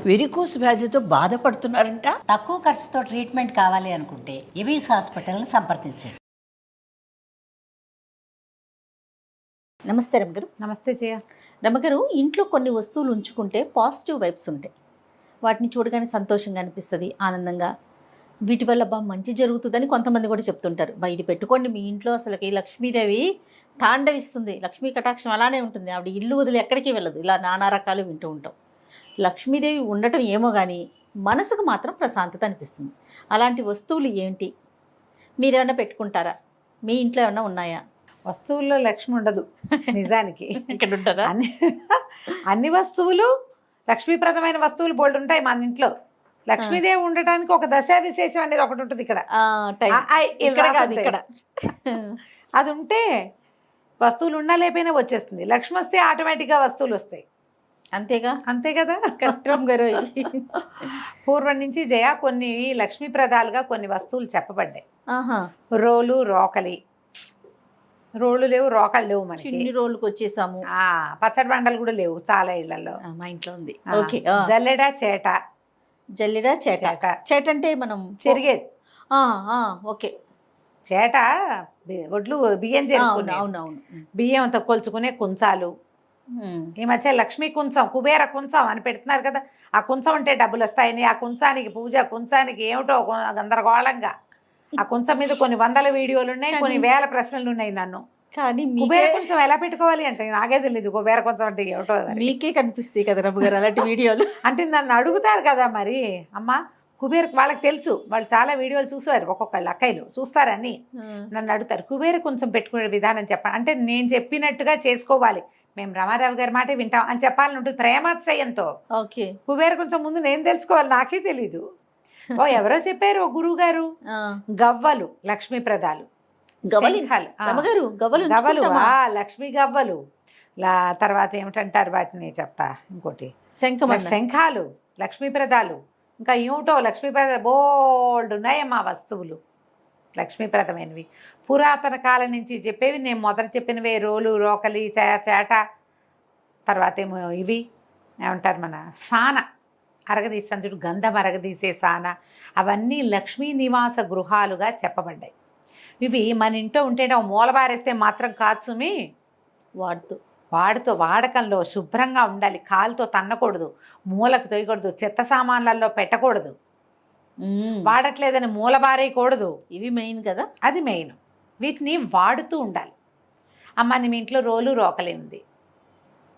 Varicose వ్యాధితో బాధపడుతున్నారంట. తక్కువ ఖర్చుతో ట్రీట్మెంట్ కావాలి అనుకుంటే ఎవిస్ హాస్పిటల్ని సంప్రదించండి. నమస్తే రమ్మగారు. నమస్తే జయ. రమ్మగారు, ఇంట్లో కొన్ని వస్తువులు ఉంచుకుంటే పాజిటివ్ వైబ్స్ ఉంటాయి. వాటిని చూడగానే సంతోషంగా అనిపిస్తుంది, ఆనందంగా. వీటి వల్ల మంచి జరుగుతుందని కొంతమంది కూడా చెప్తుంటారు. ఇది పెట్టుకోండి మీ ఇంట్లో, అసలుకి లక్ష్మీదేవి తాండవిస్తుంది, లక్ష్మీ కటాక్షం అలానే ఉంటుంది, ఆవిడ ఇల్లు వదిలి ఎక్కడికి వెళ్ళదు. ఇలా నానా రకాలు వింటూ ఉంటాం. లక్ష్మీదేవి ఉండటం ఏమో కానీ మనసుకు మాత్రం ప్రశాంతత అనిపిస్తుంది. అలాంటి వస్తువులు ఏంటి? మీరేమన్నా పెట్టుకుంటారా? మీ ఇంట్లో ఏమన్నా ఉన్నాయా? వస్తువుల్లో లక్ష్మి ఉండదు నిజానికి. ఇక్కడ ఉంటుందా? అన్ని వస్తువులు లక్ష్మీప్రదమైన వస్తువులు బోల్డ్ ఉంటాయి మన ఇంట్లో. లక్ష్మీదేవి ఉండటానికి ఒక దశా విశేషం అనేది ఒకటి ఉంటుంది ఇక్కడ. ఇక్కడ కాదు, ఇక్కడ. అది ఉంటే వస్తువులు ఉన్నా లేకపోయినా వచ్చేస్తుంది. లక్ష్మి వస్తే ఆటోమేటిక్గా వస్తువులు వస్తాయి. అంతేగా? అంతే కదా. కరెక్ట్ గారు. పూర్వం నుంచి జయ కొన్ని లక్ష్మీప్రదాలుగా కొన్ని వస్తువులు చెప్పబడ్డాయి. ఆహా. రోలు, రోకలి. రోళ్ళు లేవు, రోకలు లేవు మనకి. చిన్ని రోలుకి వచ్చేసాము. పచ్చడి బండలు కూడా లేవు చాలా ఇళ్లలో. మా ఇంట్లో ఉంది. ఓకే. జల్లెడ, చేట. జల్లెడ, చేట. చేట అంటే మనం చెరిగేది. ఓకే. చేట ఒడ్లు బియ్యం చేరుకునే. అవునవును. బియ్యం అంతా కొలుచుకునే కుంచాలు. ఈ మధ్య లక్ష్మీ కుంచం, కుబేర కుంచం అని పెడుతున్నారు కదా. ఆ కుంచం ఉంటే డబ్బులు వస్తాయని, ఆ కుంచానికి పూజ, కుంచానికి ఏమిటో గందరగోళంగా. ఆ కుంచం మీద కొన్ని వందల వీడియోలు ఉన్నాయి, కొన్ని వేల ప్రశ్నలు ఉన్నాయి నన్ను. కానీ కుబేర కొంచెం ఎలా పెట్టుకోవాలి అంటే నాకే తెలియదు. కుబేర కొంచెం అంటే ఏమిటో మీకే కనిపిస్తాయి కదా రమ్మ గారు అలాంటి వీడియోలు. అంటే నన్ను అడుగుతారు కదా మరి. అమ్మ కుబేర వాళ్ళకి తెలుసు, వాళ్ళు చాలా వీడియోలు చూసేవారు, ఒక్కొక్కళ్ళు అక్కయ్యలు చూస్తారని నన్ను అడుగుతారు. కుబేర కొంచెం పెట్టుకునే విధానం చెప్పండి అంటే నేను చెప్పినట్టుగా చేసుకోవాలి, మేము రామారావు గారి మాట వింటాం అని చెప్పాలని ఉంటుంది ప్రేమాత్సయంతో. ఓకే. కుబేర కొంచెం ముందు నేను తెలుసుకోవాలి, నాకే తెలీదు. ఎవరో చెప్పారు, ఓ గురువు గారు. గవ్వలు లక్ష్మీప్రదాలు. గవ్వలు లక్ష్మీ గవ్వలు. తర్వాత ఏమిటంటారు వాటిని చెప్తా. ఇంకోటి శంఖాలు లక్ష్మీప్రదాలు. ఇంకా ఏమిటో లక్ష్మీప్రద బోల్డ్ ఉన్నాయమ్మా వస్తువులు లక్ష్మీప్రదమైనవి. పురాతన కాలం నుంచి చెప్పేవి నేను మొదట చెప్పినవే. రోలు, రోకలి, చేట. తర్వాత ఏమో ఇవి ఏమంటారు మన సాన అరగదీస్తాను చూడు, గంధం అరగదీసే సాన. అవన్నీ లక్ష్మీ నివాస గృహాలుగా చెప్పబడ్డాయి. ఇవి మన ఇంట్లో ఉంటే మూలబారేస్తే మాత్రం కాదు సుమి, వాడకంలో శుభ్రంగా ఉండాలి. కాలుతో తన్నకూడదు, మూలకు తొయ్యకూడదు, చెత్త సామాన్లలో పెట్టకూడదు, వాడట్లేదని మూలబారేయకూడదు. ఇవి మెయిన్ కదా. అది మెయిన్. వీటిని వాడుతూ ఉండాలి. అమ్మ నీ ఇంట్లో రోలు, రోకలే ఉంది,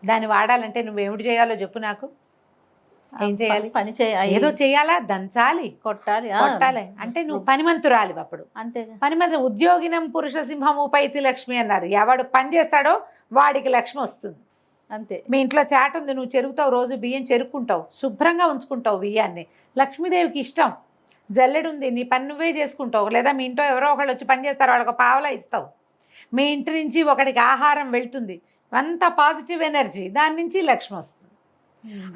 దాన్ని వాడాలంటే నువ్వేమిటి చేయాలో చెప్పు నాకు. ఏం చేయాలి? పని చేయాలి, ఏదో చేయాలా, దంచాలి, కొట్టాలి. అంటే నువ్వు పనిమంతురాలి. అప్పుడు అంతే. పనిమంతు ఉద్యోగినం పురుష సింహము పైతి లక్ష్మి అన్నారు. ఎవడు పని చేస్తాడో వాడికి లక్ష్మి వస్తుంది. అంతే. మీ ఇంట్లో చాట ఉంది, నువ్వు చెరుకుతావు, రోజు బియ్యం చెరుక్కుంటావు, శుభ్రంగా ఉంచుకుంటావు బియ్యాన్ని, లక్ష్మీదేవికి ఇష్టం. జల్లెడు ఉంది, నీ పని నువ్వే చేసుకుంటావు. లేదా మీ ఇంట్లో ఎవరో ఒకళ్ళు వచ్చి పని చేస్తారు, వాళ్ళకి పావలా ఇస్తావు. మీ ఇంటి నుంచి ఒకడికి ఆహారం వెళ్తుంది, అంత పాజిటివ్ ఎనర్జీ, దాని నుంచి లక్ష్మి వస్తుంది.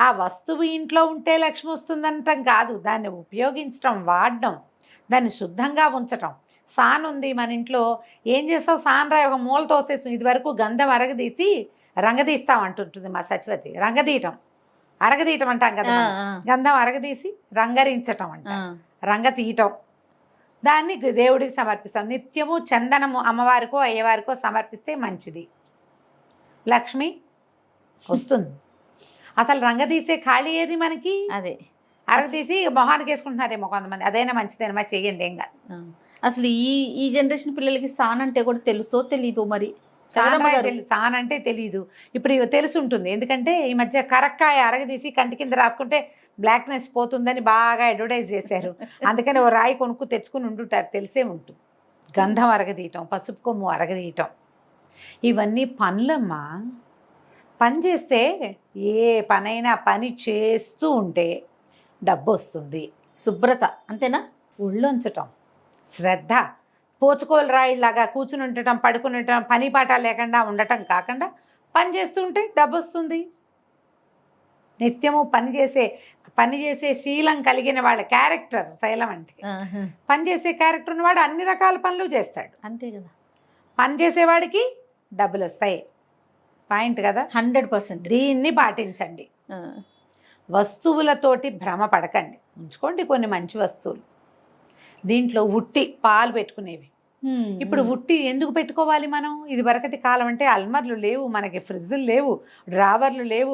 ఆ వస్తువు ఇంట్లో ఉంటే లక్ష్మి వస్తుందంటాం కాదు, దాన్ని ఉపయోగించడం, వాడడం, దాన్ని శుద్ధంగా ఉంచటం. సాన్ ఉంది మన ఇంట్లో, ఏం చేస్తావు? సాన్ రాయి ఒక మూల తోసేసి, ఇది వరకు గంధం అరగదీసి రంగదీస్తాం అంటుంటుంది మా సచివతి. అరగదీయటం అంటాం కదా, గంధం అరగదీసి రంగరించటం అంట, రంగ తీయటం. దాన్ని దేవుడికి సమర్పిస్తాం. నిత్యము చందనము అమ్మవారికో అయ్యవారికో సమర్పిస్తే మంచిది, లక్ష్మి వస్తుంది. అసలు రంగదీసే ఖాళీ ఏది మనకి? అదే అరగదీసి మొహానికి వేసుకుంటున్నారేమో కొంతమంది, అదైనా మంచిదేనమ్మా, చెయ్యండి ఏం కాదు. అసలు ఈ జనరేషన్ పిల్లలకి సాన్ అంటే కూడా తెలుసో తెలీదు మరి. సాన్ అంటే తెలీదు, ఇప్పుడు తెలిసి ఉంటుంది. ఎందుకంటే ఈ మధ్య కరక్కాయ అరగదీసి కంటి కింద రాసుకుంటే బ్లాక్నెస్ పోతుందని బాగా అడ్వర్టైజ్ చేశారు. అందుకని ఓ రాయి కొనుక్కు తెచ్చుకుని ఉంటుంటారు, తెలిసే ఉంటుంది. గంధం అరగదీయటం, పసుపు కొమ్ము అరగదీయటం, ఇవన్నీ పనులమ్మా. పని చేస్తే ఏ పనైనా పని చేస్తూ ఉంటే డబ్బు వస్తుంది. శుభ్రత అంతేనా? ఒళ్ళొంచటం, శ్రద్ధ, పోచుకోలు రాయిలాగా కూర్చుని ఉండటం, పడుకుని ఉండటం, పని పాట లేకుండా ఉండటం కాకుండా పని చేస్తూ ఉంటే డబ్బు వస్తుంది. నిత్యము పనిచేసే శీలం కలిగిన వాళ్ళ క్యారెక్టర్ శైలం అంటే. పనిచేసే క్యారెక్టర్ ఉన్నవాడు అన్ని రకాల పనులు చేస్తాడు. అంతే కదా. పని చేసేవాడికి డబ్బులు వస్తాయి. పాయింట్ కదా. 100%. దీన్ని పాటించండి. వస్తువులతోటి భ్రమ పడకండి, ఉంచుకోండి కొన్ని మంచి వస్తువులు. దీంట్లో ఉట్టి పాలు పెట్టుకునేవి. ఇప్పుడు ఉట్టి ఎందుకు పెట్టుకోవాలి మనం? ఇది వరకటి కాలం అంటే అల్మర్లు లేవు మనకి, ఫ్రిడ్జ్లు లేవు, డ్రావర్లు లేవు,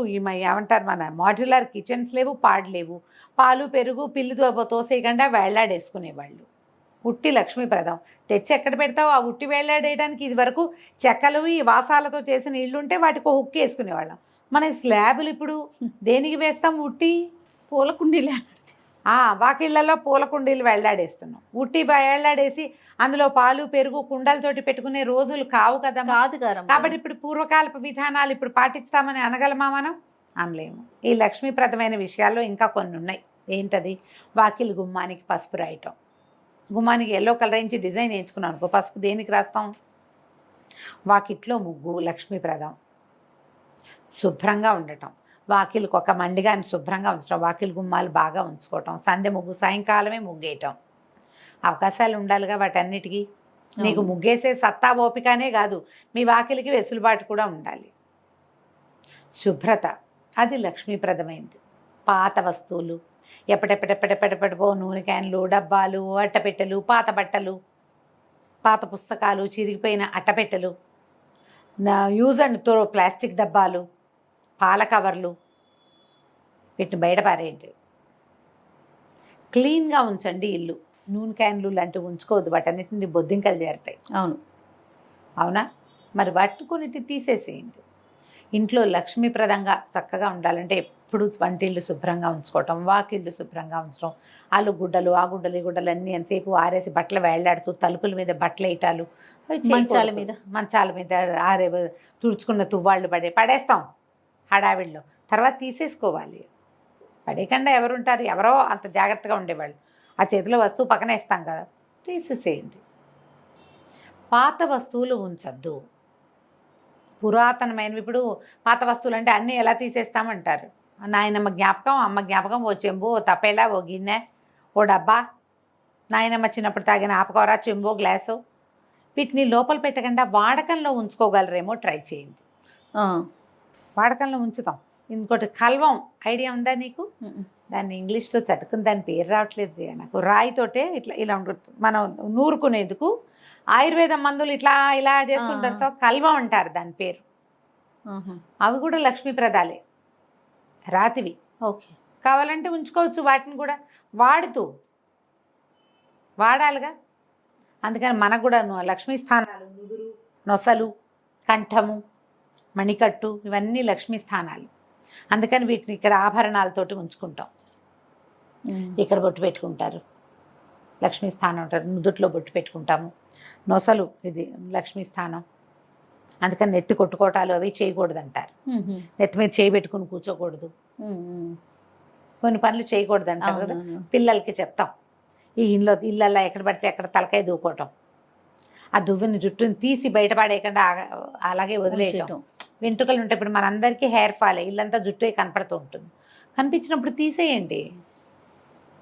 ఏమంటారు మన మాడ్యులర్ కిచెన్స్ లేవు, లేవు. పాలు పెరుగు పిల్లితో తోసేయకుండా వేళ్లాడేసుకునేవాళ్ళు. ఉట్టి లక్ష్మీప్రదం. తెచ్చి ఎక్కడ పెడతావు? ఆ ఉట్టి వేళ్లాడేయడానికి ఇది వరకు చెక్కలు ఈ వాసాలతో చేసిన ఇళ్ళు ఉంటే వాటికి ఒక హుక్కి వేసుకునేవాళ్ళం. మన స్లాబులు ఇప్పుడు దేనికి వేస్తాం? ఉట్టి పూల కుండీలే. వాకిళ్ళలో పూల కుండీలు వేళ్లాడేస్తున్నాం. ఉట్టి వేళ్లాడేసి అందులో పాలు పెరుగు కుండలతోటి పెట్టుకునే రోజులు కావు కదా. కాదు గారు. కాబట్టి ఇప్పుడు పూర్వకాలపు విధానాలు ఇప్పుడు పాటిస్తామని అనగలమా మనం? అనలేము. ఈ లక్ష్మీప్రదమైన విషయాల్లో ఇంకా కొన్ని ఉన్నాయి. ఏంటది? వాకిలి గుమ్మానికి పసుపు రాయటం. గుమ్మానికి ఎల్లో కలర్ వేయించి డిజైన్ వేయించుకున్నాం అనుకో, పసుపు దేనికి రాస్తాం? వాకిట్లో ముగ్గు లక్ష్మీప్రదం. శుభ్రంగా ఉండటం, వాకిలికి ఒక మండిగాని శుభ్రంగా ఉంచడం, వాకిలి గుమ్మాలు బాగా ఉంచుకోవటం, సంధ్య ముగ్గు సాయంకాలమే ముగ్గేయటం. అవకాశాలు ఉండాలిగా వాటన్నిటికీ. నీకు ముగ్గేసే సత్తా ఓపికనే కాదు, మీ వాకిలికి వెసులుబాటు కూడా ఉండాలి. శుభ్రత అది లక్ష్మీప్రదమైంది. పాత వస్తువులు ఎప్పటెప్పటెప్పటెప్పటెప్పటిపో నూనె క్యాన్లు, డబ్బాలు, అట్టపెట్టెలు, పాత బట్టలు, పాత పుస్తకాలు, చిరిగిపోయిన అట్టపెట్టెలు, యూజ్ అండ్ త్రో ప్లాస్టిక్ డబ్బాలు, పాల కవర్లు, వీటిని బయట పారేయండి. క్లీన్గా ఉంచండి ఇల్లు. నూనె క్యాన్లు లాంటివి ఉంచుకోవద్దు, వాటన్నిటిని బొద్దింకలు చేరుతాయి. అవునా? మరి వాటిని కొన్నిటిని తీసేసేయండి. ఇంట్లో లక్ష్మీప్రదంగా చక్కగా ఉండాలంటే ఎప్పుడు వంటిల్లు శుభ్రంగా ఉంచుకోవటం, వాకిళ్ళు శుభ్రంగా ఉంచడం, ఆ గుడ్డలు ఈ గుడ్డలు అన్నీ ఎంతసేపు ఆరేసి బట్టలు వేళ్లాడుతూ తలుపుల మీద బట్టలు వేయటాలు, మంచాల మీద ఆరే తుడుచుకున్న తువ్వాళ్ళు పడేస్తాం హడావిడిలో. తర్వాత తీసేసుకోవాలి. పడేయకుండా ఎవరుంటారు? ఎవరో అంత జాగ్రత్తగా ఉండేవాళ్ళు. ఆ చేతిలో వస్తువు పక్కన వేస్తాం కదా, తీసేసేయండి. పాత వస్తువులు ఉంచద్దు. పురాతనమైనవి. ఇప్పుడు పాత వస్తువులు అంటే అన్నీ ఎలా తీసేస్తామంటారు. నాయనమ్మ జ్ఞాపకం, అమ్మ జ్ఞాపకం, ఓ చెంబు, ఓ తపేలా, ఓ గిన్నె, ఓ డబ్బా, నాయనమ్మ చిన్నప్పుడు తాగిన ఆపకూర, చెంబు, గ్లాసు, వీటిని లోపల పెట్టకుండా వాడకంలో ఉంచుకోగలరేమో ట్రై చేయండి. వాడకంలో ఉంచుతాం. ఇంకోటి కల్వం ఐడియా ఉందా నీకు? దాన్ని ఇంగ్లీష్లో చటుకుని దాని పేరు రావట్లేదు నాకు. రాయితోటే ఇలా ఉంటుంది, మనం నూరుకునేందుకు ఆయుర్వేద మందులు ఇలా చేస్తుంటారు. సో కల్వం అంటారు దాని పేరు. అవి కూడా లక్ష్మీప్రదాలే, రాతివి. ఓకే, కావాలంటే ఉంచుకోవచ్చు. వాటిని కూడా వాడాలిగా. అందుకని మనకు కూడా లక్ష్మీ స్థానాలు, నుదురు, నొసలు, కంఠము, మణికట్టు, ఇవన్నీ లక్ష్మీ స్థానాలు. అందుకని వీటిని ఇక్కడ ఆభరణాలతోటి ఉంచుకుంటాం. ఇక్కడ బొట్టు పెట్టుకుంటారు, లక్ష్మీ స్థానం ఉంటారు. నుదుట్లో బొట్టు పెట్టుకుంటాము. నొసలు ఇది లక్ష్మీ స్థానం. అందుకని నెత్తి కొట్టుకోవటాలు అవి చేయకూడదు అంటారు. నెత్తి మీద చేయి పెట్టుకుని కూర్చోకూడదు, కొన్ని పనులు చేయకూడదు అంటారు కదా. పిల్లలకి చెప్తాం, ఈ ఇళ్ళల్లో ఎక్కడ పడితే ఎక్కడ తలకాయ దూకోవటం, ఆ దువ్విని జుట్టుని తీసి బయటపడేయకుండా అలాగే వదిలేయటం. వెంట్రుకలు ఉంటాయి. ఇప్పుడు మనందరికీ హెయిర్ ఫాల్, ఇల్లంతా జుట్టు కనపడుతూ ఉంటుంది. కనిపించినప్పుడు తీసేయండి.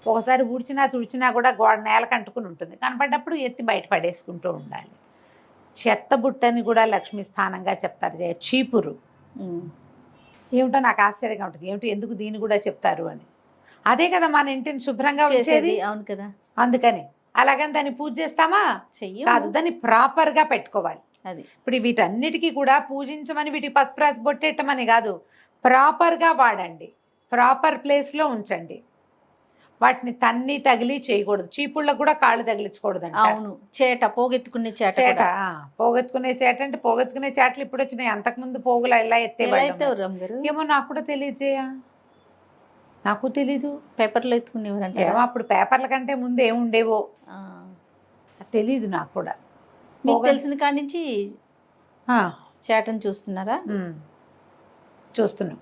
ఒకసారి తుడిచినా కూడా నేలకు అంటుకుని ఉంటుంది. కనపడ్డప్పుడు ఎత్తి బయట పడేసుకుంటూ ఉండాలి. చెత్త బుట్టని కూడా లక్ష్మీ స్థానంగా చెప్తారు. చీపురు ఏమిటో నాకు ఆశ్చర్యంగా ఉంటుంది, ఎందుకు దీన్ని కూడా చెప్తారు అని. అదే కదా మన ఇంటిని శుభ్రంగా ఉంచేది. అవును కదా. అందుకని అలాగని దాన్ని పూజ చేస్తామా? కాదు, దాన్ని ప్రాపర్గా పెట్టుకోవాలి. అది ఇప్పుడు వీటన్నిటికీ కూడా పూజించమని, వీటికి పసుపు రాసి బొట్టేయటమని కాదు, ప్రాపర్గా వాడండి, ప్రాపర్ ప్లేస్లో ఉంచండి. వాటిని తగిలి చేయకూడదు. చీపుళ్ళకు కూడా కాళ్ళు తగిలించకూడదు అంట. అవును, పోగెత్తుకునే చేట. పోగెత్తుకునే చేట అంటే పోగెత్తుకునే చేటలు ఇప్పుడు వచ్చినాయి. అంతకుముందు పోగులు ఎలా ఎత్తేవాళ్ళు ఏమో నాకు కూడా తెలియజేయ. నాకు తెలీదు. పేపర్లో ఎత్తుకునేవారంటే అప్పుడు పేపర్ల కంటే ముందు ఏముండేవో తెలీదు నాకు కూడా. మీకు తెలిసిన కాడి నుంచి చేటను చూస్తున్నారా? చూస్తున్నాం.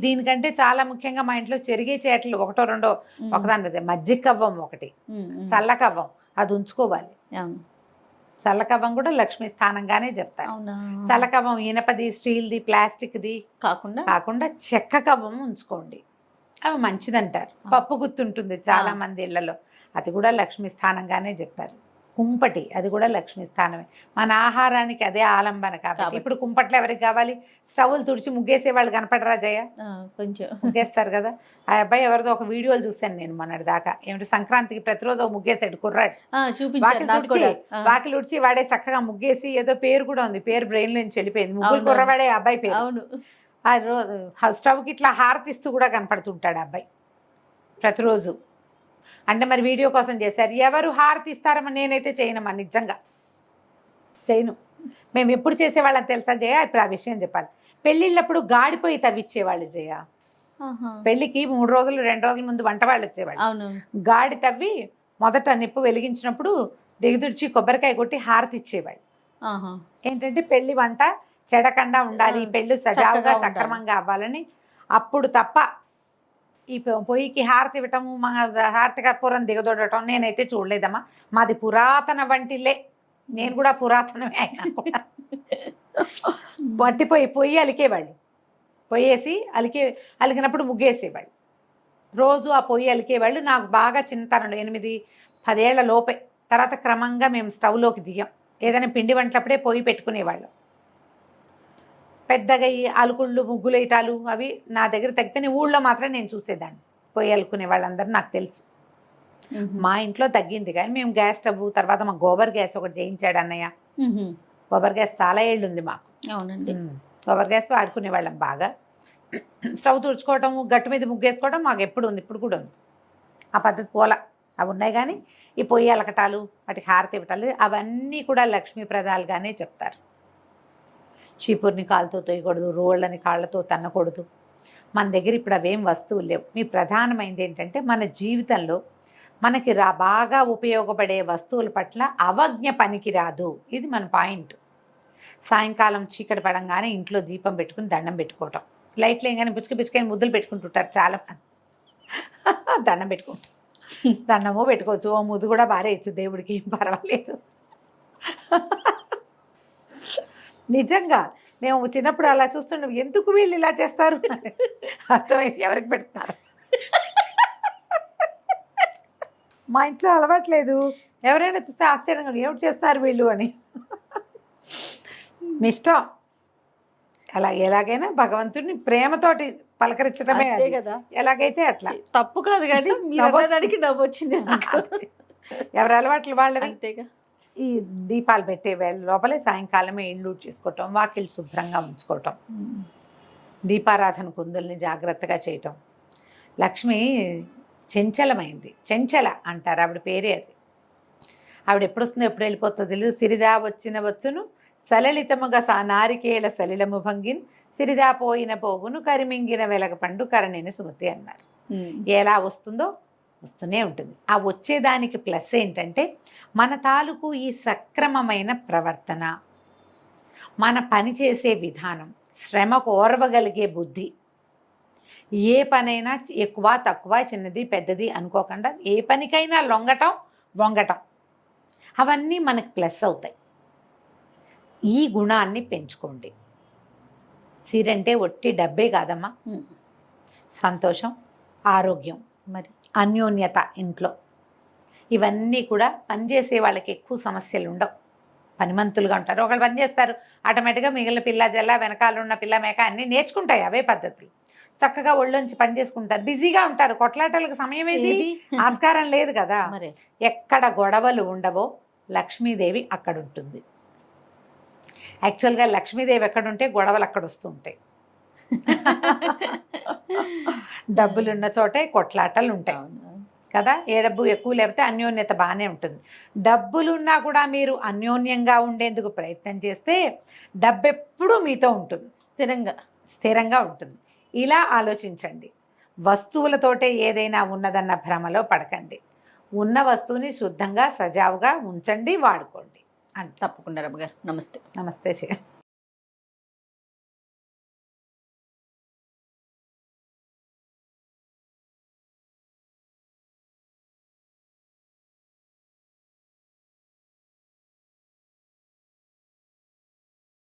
దీనికంటే చాలా ముఖ్యంగా మా ఇంట్లో చెరిగే చేటలు ఒకటో రెండో ఒకదాని మీద, మజ్జిగ కవ్వం ఒకటి, చల్లకవ్వం, అది ఉంచుకోవాలి. చల్లకవ్వం కూడా లక్ష్మీ స్థానంగానే చెప్తారు. చల్లకవ్వం ఇనపది, స్టీల్ది, ప్లాస్టిక్ది కాకుండా చెక్క కవ్వం ఉంచుకోండి, అవి మంచిదంటారు. పప్పు గుర్తుంటుంది చాలా మంది ఇళ్లలో, అది కూడా లక్ష్మీ స్థానంగానే చెప్తారు. కుంపటి అది కూడా లక్ష్మీ స్థానమే. మన ఆహారానికి అదే ఆలంబన కాబట్టి ఇప్పుడు కుంపట్లు ఎవరికి కావాలి? స్టవ్లు తుడిచి ముగ్గేసే వాళ్ళు కనపడరా జయ? కొంచెం ముగ్గేస్తారు కదా. ఆ అబ్బాయి ఎవరిదో ఒక వీడియోలు చూశాను నేను మొన్నటి దాకా. ఏమిటి సంక్రాంతికి ప్రతిరోజు ఒక ముగ్గేసాడు కుర్రాడు. వాకిలు ఉడిచి వాడే చక్కగా ముగ్గేసి ఏదో పేరు కూడా ఉంది, పేరు బ్రెయిన్ నుంచి వెళ్ళిపోయింది. ముగ్గురు కుర్రవాడే అబ్బాయి పేరు. అవును. ఆ రోజు స్టవ్కి ఇట్లా హారతిస్తూ కూడా కనపడుతుంటాడు అబ్బాయి ప్రతిరోజు. అంటే మరి వీడియో కోసం చేశారు. ఎవరు హారతి ఇస్తారమ్మా? నేనైతే చేయనమ్మా, నిజంగా చేయను. మేము ఎప్పుడు చేసేవాళ్ళని తెలుసా జయ? ఇప్పుడు ఆ విషయం చెప్పాలి. పెళ్ళిళ్ళప్పుడు గాడిపోయి తవ్విచ్చేవాళ్ళు జయ. పెళ్ళికి 3 రోజులు 2 రోజుల ముందు వంట వాళ్ళు వచ్చేవాళ్ళు. గాడి తవ్వి మొదట నిప్పు వెలిగించినప్పుడు దిగుదుడిచి కొబ్బరికాయ కొట్టి హారతి ఇచ్చేవాళ్ళు. ఏంటంటే పెళ్లి వంట చెడకుండా ఉండాలి, పెళ్ళి సజావుగా సక్రమంగా అవ్వాలని. అప్పుడు తప్ప ఈ పొయ్యికి హారతి ఇవ్వటము, హారతి కర్పూరం దిగదొడటం నేనైతే చూడలేదమ్మా. మాది పురాతన వంటిలే, నేను కూడా పురాతనమే అయినా కూడా. పొయ్యి అలికేవాళ్ళు, పొయ్యేసి అలికినప్పుడు ముగ్గేసేవాళ్ళు. రోజు ఆ పొయ్యి అలికేవాళ్ళు. నాకు బాగా చిన్నతనంలో 8-10 ఏళ్ల లోపే. తర్వాత క్రమంగా మేము స్టవ్లోకి దిగాం. ఏదైనా పిండి వంటలప్పుడే పొయ్యి పెట్టుకునేవాళ్ళు. పెద్దగా ఈ అలుకుళ్ళు ముగ్గులు వేయటాలు అవి నా దగ్గర తగ్గిపోయిన. ఊళ్ళో మాత్రం నేను చూసేదాన్ని పొయ్యి అలుకునే వాళ్ళందరూ నాకు తెలుసు. మా ఇంట్లో తగ్గింది కానీ మేము గ్యాస్ స్టవ్, తర్వాత మా గోబర్ గ్యాస్ ఒకటి చేయించాడు అన్నయ్య. గోబర్ గ్యాస్ చాలా ఏళ్ళు ఉంది మాకు. అవునండి. గోబర్ గ్యాస్ వాడుకునే వాళ్ళం బాగా. స్టవ్ తుడుచుకోవటము, గట్టు మీద ముగ్గేసుకోవడం మాకు ఎప్పుడు ఉంది, ఇప్పుడు కూడా ఉంది. ఆ పద్ధతి పోల అవి ఉన్నాయి. కానీ ఈ పొయ్యి అలకటాలు, వాటికి హారతి ఇవ్వటాలు అవన్నీ కూడా లక్ష్మీప్రదాలుగానే చెప్తారు. చీపుర్ని కాళ్ళతో తొయ్యకూడదు, రోళ్ళని కాళ్ళతో తన్నకూడదు. మన దగ్గర ఇప్పుడు అవేం వస్తువులు లేవు. మీ ప్రధానమైనది ఏంటంటే మన జీవితంలో మనకి బాగా ఉపయోగపడే వస్తువుల పట్ల అవజ్ఞ పనికి రాదు. ఇది మన పాయింట్. సాయంకాలం చీకటి పడంగానే ఇంట్లో దీపం పెట్టుకుని దండం పెట్టుకోవటం. లైట్లు ఏం కానీ పిచ్చుకని ముద్దులు పెట్టుకుంటుంటారు చాలా మంది. దండం పెట్టుకుంటారు. దండము పెట్టుకోవచ్చు, ఓ ముద్దు కూడా బారేయచ్చు, దేవుడికి ఏం పర్వాలేదు. నిజంగా మేము చిన్నప్పుడు అలా చూస్తున్నాం. ఎందుకు వీళ్ళు ఇలా చేస్తారు అర్థమైంది, ఎవరికి పెడతారు. మా ఇంట్లో అలవాట్లేదు. ఎవరైనా చూస్తే ఆశ్చర్యంగా ఏమిటి చేస్తారు వీళ్ళు అని. మీ ఇష్టం. ఎలాగైనా భగవంతుడిని ప్రేమతోటి పలకరించడమే కదా. ఎలాగైతే అట్లా తప్పు కాదు, కానీ మీరు నవ్వు వచ్చింది. ఎవరి అలవాట్లు వాళ్ళవి. అంతేగా. ఈ దీపాలు పెట్టే వేళ లోపలే సాయంకాలమే ఇల్లు చేసుకోవటం, వాకిళ్ళు శుభ్రంగా ఉంచుకోవటం, దీపారాధన కుందుల్ని జాగ్రత్తగా చేయటం. లక్ష్మి చెంచలమైంది, చెంచల అంటారు ఆవిడ పేరే అది. ఆవిడ ఎప్పుడు వస్తుందో ఎప్పుడు వెళ్ళిపోతుందో తెలియదు. సిరిదా వచ్చిన వచ్చును సలలితముగా నారికేళ సలిలము భంగిన్ సిరిదా పోయిన పోగును కరిమింగిన వెలగపండు కరణిని సుమతి అన్నారు. ఎలా వస్తుందో వస్తూనే ఉంటుంది. ఆ వచ్చేదానికి ప్లస్ ఏంటంటే మన తాలూకు ఈ సక్రమమైన ప్రవర్తన, మన పని చేసే విధానం, శ్రమకు ఓర్వగలిగే బుద్ధి, ఏ పనైనా ఎక్కువ తక్కువ చిన్నది పెద్దది అనుకోకుండా ఏ పనికైనా వంగటం అవన్నీ మనకు ప్లస్ అవుతాయి. ఈ గుణాన్ని పెంచుకోండి. సిరంటే ఒట్టి డబ్బే కాదమ్మా, సంతోషం, ఆరోగ్యం, మరి అన్యోన్యత ఇంట్లో, ఇవన్నీ కూడా పనిచేసే వాళ్ళకి ఎక్కువ సమస్యలు ఉండవు. పనిమంతులుగా ఉంటారు. ఒకళ్ళు పని చేస్తారు, ఆటోమేటిక్గా మిగిలిన పిల్ల జల్ల వెనకాల ఉన్న పిల్ల మేక అన్నీ నేర్చుకుంటాయి. అవే పద్ధతులు. చక్కగా ఒళ్ళొంచి పని చేసుకుంటారు, బిజీగా ఉంటారు. కొట్లాటలకు సమయం ఏది, ఆస్కారం లేదు కదా. ఎక్కడ గొడవలు ఉండవో లక్ష్మీదేవి అక్కడ ఉంటుంది. యాక్చువల్గా లక్ష్మీదేవి ఎక్కడుంటే గొడవలు అక్కడ వస్తూ ఉంటాయి. డబ్బులున్న చోటే కొట్లాటలు ఉంటాయి కదా. ఏ డబ్బు ఎక్కువ లేకపోతే అన్యోన్యత బాగానే ఉంటుంది. డబ్బులున్నా కూడా మీరు అన్యోన్యంగా ఉండేందుకు ప్రయత్నం చేస్తే డబ్బు ఎప్పుడూ మీతో ఉంటుంది, స్థిరంగా ఉంటుంది. ఇలా ఆలోచించండి. వస్తువులతోటే ఏదైనా ఉన్నదన్న భ్రమలో పడకండి. ఉన్న వస్తువుని శుద్ధంగా సజావుగా ఉంచండి, వాడుకోండి. తప్పకుండా రమ్మగారు. నమస్తే. నమస్తే.